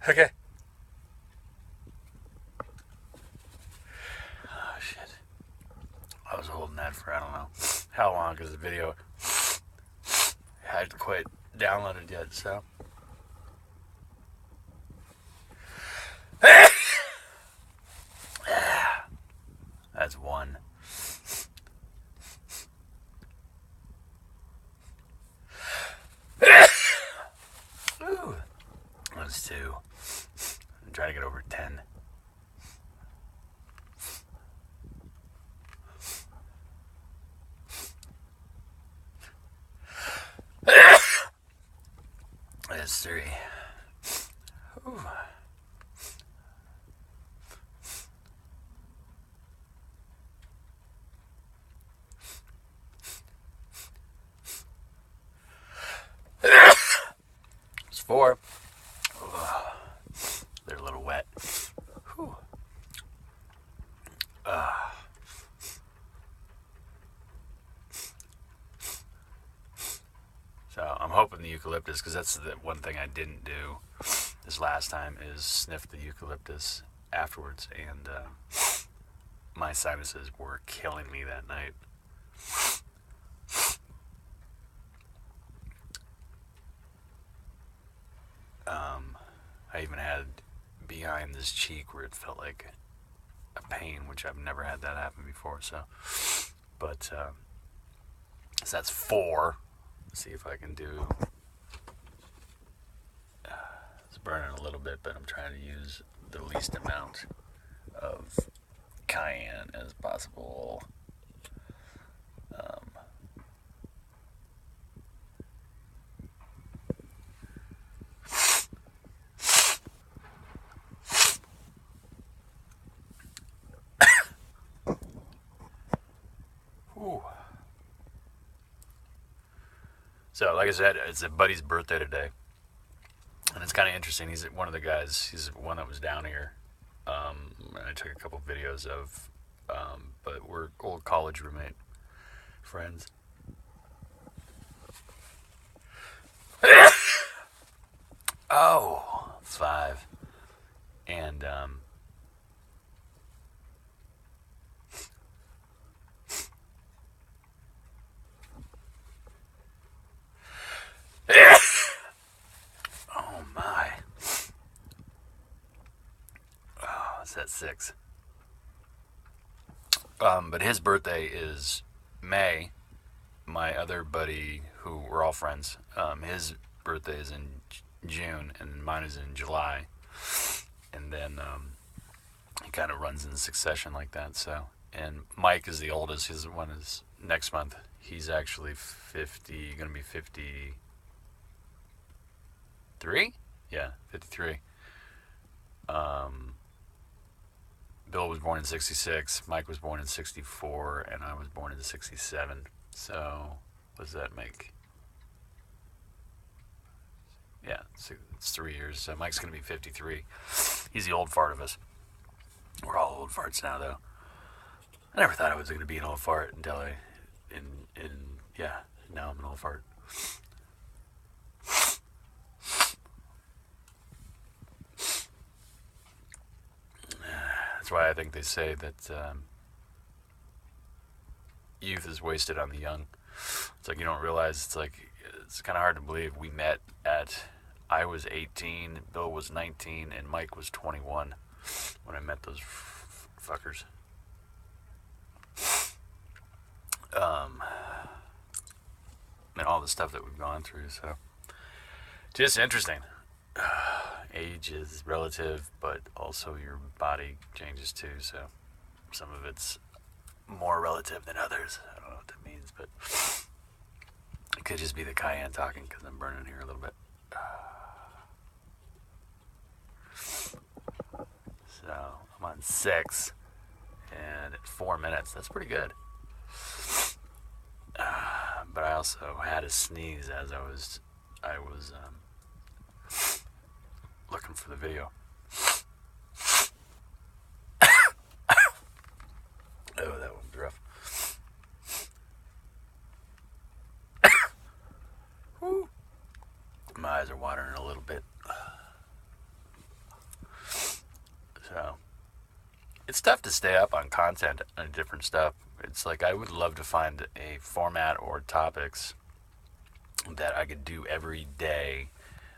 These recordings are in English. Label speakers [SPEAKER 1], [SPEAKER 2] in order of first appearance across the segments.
[SPEAKER 1] Okay. Oh, shit. I was holding that for I don't know how long because the video hadn't quite downloaded yet, so. That's one. Ooh. That's two. I'm trying to get over 10. That's three. Ooh. It's four. They're a little wet. Whew. So I'm hoping the eucalyptus, because that's the one thing I didn't do this last time, is sniff the eucalyptus afterwards, and my sinuses were killing me that night. I even had behind this cheek where it felt like a pain, which I've never had that happen before. So that's four. Let's see if I can do. It's burning a little bit, but I'm trying to use the least amount of cayenne as possible. So, like I said, it's a buddy's birthday today. And it's kind of interesting. He's one of the guys. He's one that was down here. I took a couple videos of, but we're old college roommate friends. Oh, 5. And, oh my. Oh, it's at 6. But his birthday is May. My other buddy, who we're all friends, his birthday is in June, and mine is in July. And then it kind of runs in succession like that. So, and Mike is the oldest. His one is next month. He's actually 50, going to be 53. Yeah, 53. Bill was born in 66. Mike was born in 64, and I was born in 67. So, what does that make? Yeah, it's 3 years. So Mike's going to be 53. He's the old fart of us. We're all old farts now, though. I never thought I was going to be an old fart until now I'm an old fart. That's why I think they say that youth is wasted on the young. It's like you don't realize, it's kind of hard to believe. We met I was 18, Bill was 19, and Mike was 21 when I met those fuckers. And all the stuff that we've gone through, so just interesting. Age is relative, but also your body changes too, so some of it's more relative than others. I don't know what that means, but it could just be the cayenne talking because I'm burning here a little bit. So I'm on 6, and at 4 minutes, that's pretty good. But I also had a sneeze as I was looking for the video. Oh, that one's rough. My eyes are watering a little bit. it's tough to stay up on content and different stuff. It's like I would love to find a format or topics that I could do every day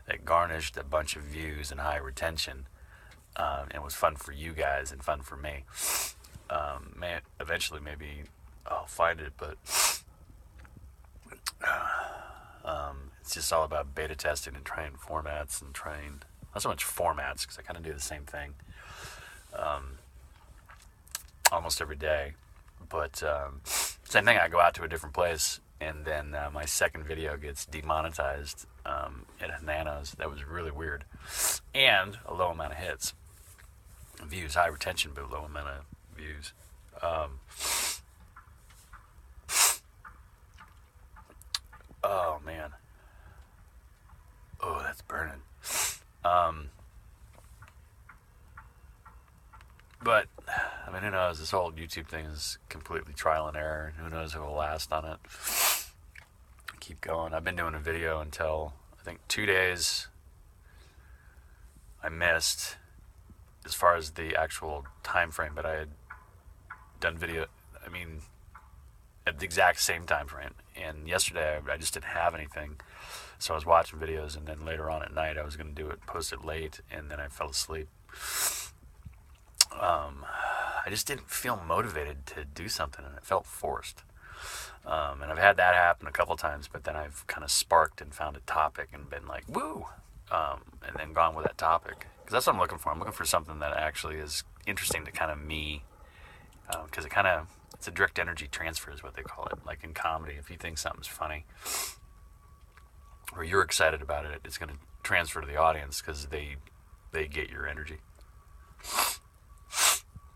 [SPEAKER 1] that garnished a bunch of views and high retention, and was fun for you guys and fun for me. Eventually maybe I'll find it, but it's just all about beta testing and trying formats and trying, not so much formats because I kind of do the same thing almost every day, but same thing, I go out to a different place and then my second video gets demonetized at Nanos. That was really weird, and a low amount of hits, views, high retention, but low amount of views. Oh man, oh that's burning. But I mean, who knows? This whole YouTube thing is completely trial and error, and who knows who will last on it. Keep going. I've been doing a video until I think 2 days I missed as far as the actual time frame, but I had done video, I mean, at the exact same time frame. And yesterday I just didn't have anything, so I was watching videos, and then later on at night I was going to do it, post it late, and then I fell asleep. I just didn't feel motivated to do something, and it felt forced. And I've had that happen a couple times, but then I've kind of sparked and found a topic and been like, woo, and then gone with that topic. Because that's what I'm looking for. I'm looking for something that actually is interesting to kind of me, because it's a direct energy transfer is what they call it. Like in comedy, if you think something's funny or you're excited about it, it's going to transfer to the audience because they get your energy.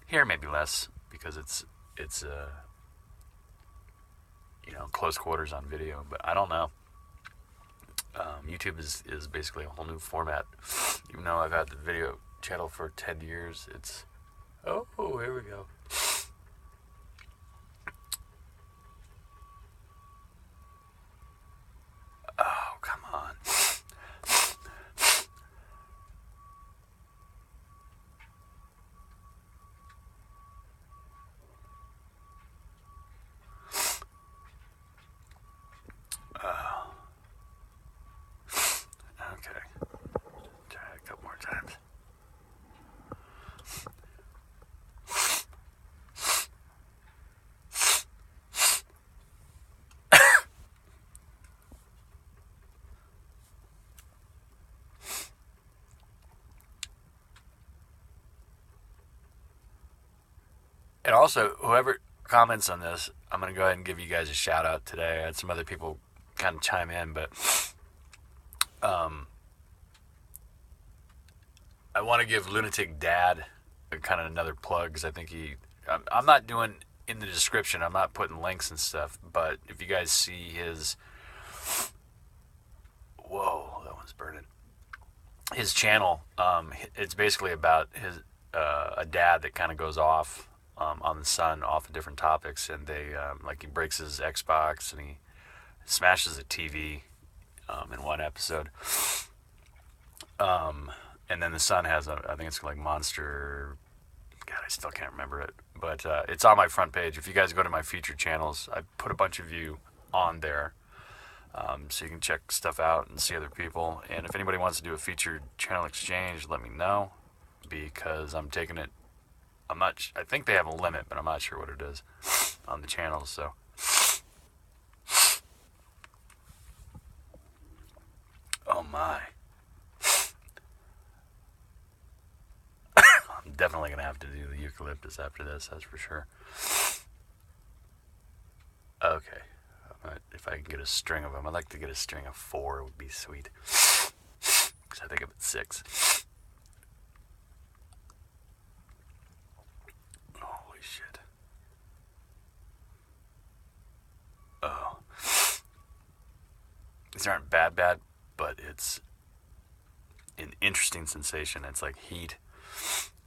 [SPEAKER 1] Here maybe less because it's close quarters on video, but I don't know. YouTube is basically a whole new format. Even though I've had the video channel for 10 years, it's here we go. Oh, come on. Okay. Try it a couple more times. And also, whoever comments on this, I'm going to go ahead and give you guys a shout out today. I had some other people kind of chime in, but I want to give Lunatic Dad kind of another plug, because I think I'm not doing in the description, I'm not putting links and stuff, but if you guys see his, whoa, that one's burning, his channel, it's basically about his a dad that kind of goes off on the son, off of different topics, and they like he breaks his Xbox and he smashes a TV in one episode, and then the son has I think it's like Monster, God, I still can't remember it, but it's on my front page. If you guys go to my featured channels, I put a bunch of you on there, so you can check stuff out and see other people. And if anybody wants to do a featured channel exchange, let me know, because I'm taking it. I think they have a limit, but I'm not sure what it is on the channels. So, oh my, I'm definitely gonna have to do the eucalyptus after this. That's for sure. Okay, if I can get a string of them, I'd like to get a string of 4. It would be sweet, because I think of it 6. Holy shit. Oh. These aren't bad, but it's an interesting sensation. It's like heat,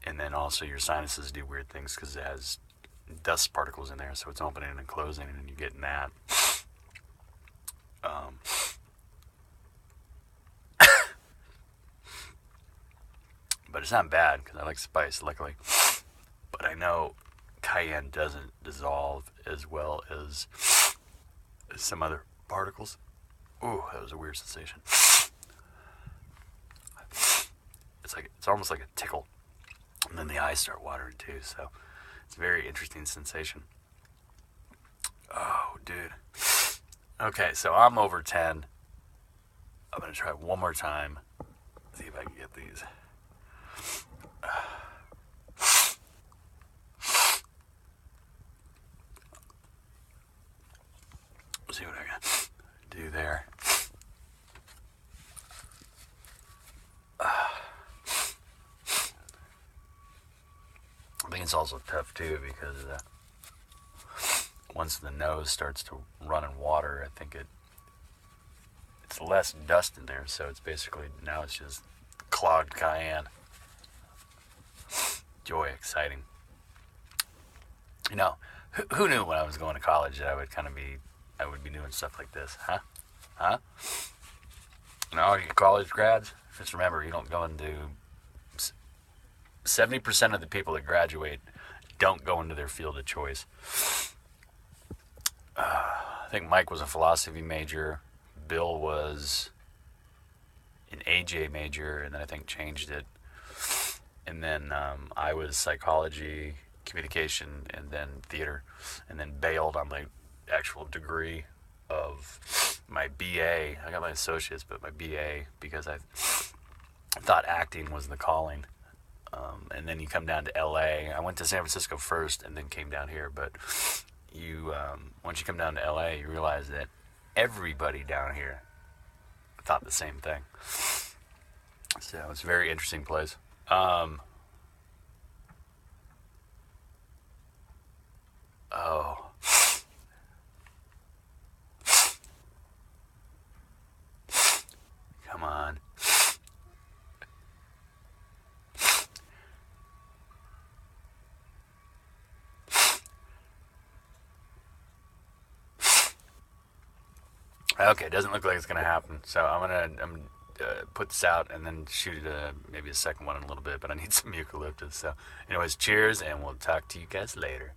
[SPEAKER 1] and then also your sinuses do weird things because it has dust particles in there, so it's opening and closing, and you're getting that. But it's not bad because I like spice, luckily. But I know cayenne doesn't dissolve as well as some other particles. Ooh, that was a weird sensation. It's almost like a tickle, and then the eyes start watering too. So it's a very interesting sensation. Oh, dude. Okay, so I'm over 10. I'm gonna try one more time. See if I can get these. See what I can do there. I think it's also tough too because once the nose starts to run in water, I think it's less dust in there, so it's basically now it's just clogged cayenne. Joy, exciting. You know, who knew when I was going to college that I would be doing stuff like this, huh? Huh? You know, you college grads, just remember you don't go into 70% of the people that graduate don't go into their field of choice. I think Mike was a philosophy major. Bill was an AJ major, and then I think changed it. And then I was psychology, communication, and then theater, and then bailed on my actual degree of my BA. I got my associates, but my BA because I thought acting was the calling. And then you come down to LA. I went to San Francisco first and then came down here. But once you come down to LA, you realize that everybody down here thought the same thing. So it's a very interesting place. Oh. Come on. Okay, it doesn't look like it's going to happen. So I'm gonna put this out and then shoot maybe a second one in a little bit, but I need some eucalyptus. So anyways, cheers, and we'll talk to you guys later.